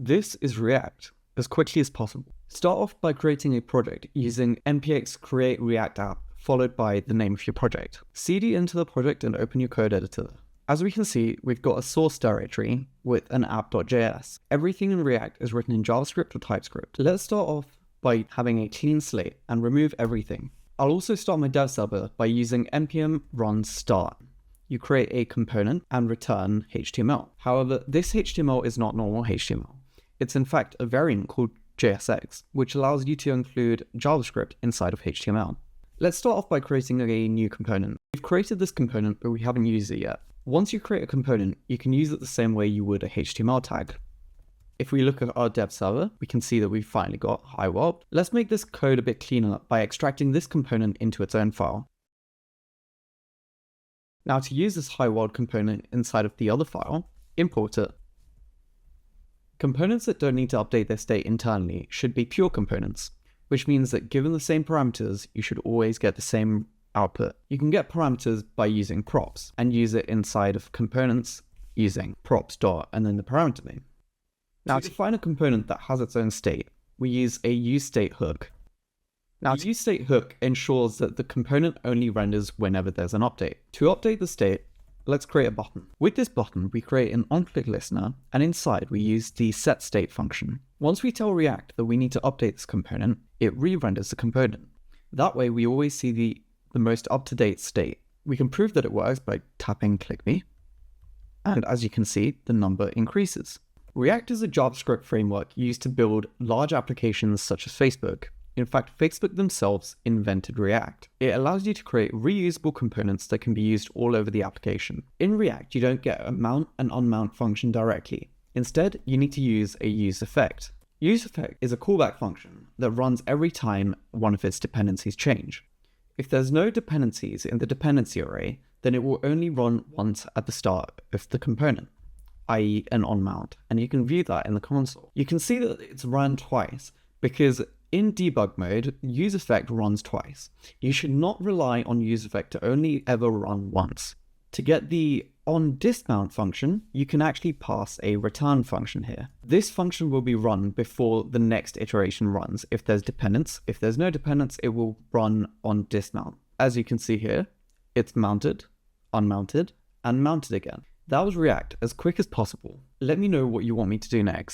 This is React as quickly as possible. Start off by creating a project using npx create react app followed by the name of your project. cd into the project and open your code editor. As we can see, we've got a source directory with an app.js. Everything in React is written in JavaScript or TypeScript. Let's start off by having a clean slate and remove everything. I'll also start my dev server by using npm run start. You create a component and return HTML. However, this HTML is not normal HTML. It's in fact a variant called JSX, which allows you to include JavaScript inside of HTML. Let's start off by creating a new component. We've created this component, but we haven't used it yet. Once you create a component, you can use it the same way you would a HTML tag. If we look at our dev server, we can see that we've finally got Hi World. Let's make this code a bit cleaner by extracting this component into its own file. Now to use this Hi World component inside of the other file, import it. Components that don't need to update their state internally should be pure components, which means that given the same parameters, you should always get the same output. You can get parameters by using props and use it inside of components using props dot and then the parameter name. Now to define a component that has its own state, we use a useState hook. Now the useState hook ensures that the component only renders whenever there's an update. To update the state, let's create a button. With this button, we create an onClick listener, and inside we use the setState function. Once we tell React that we need to update this component, it re-renders the component. That way we always see the most up-to-date state. We can prove that it works by tapping click me, and as you can see, the number increases. React is a JavaScript framework used to build large applications such as Facebook. In fact, Facebook themselves invented React. It allows you to create reusable components that can be used all over the application. In React, you don't get a mount and unmount function directly. Instead, you need to use a useEffect. UseEffect is a callback function that runs every time one of its dependencies change. If there's no dependencies in the dependency array, then it will only run once at the start of the component, i.e. an onMount, and you can view that in the console. You can see that it's run twice because in debug mode, useEffect runs twice. You should not rely on useEffect to only ever run once. To get the onDismount function, you can actually pass a return function here. This function will be run before the next iteration runs. If there's dependence, if there's no dependence, it will run onDismount. As you can see here, it's mounted, unmounted, and mounted again. That was React as quick as possible. Let me know what you want me to do next.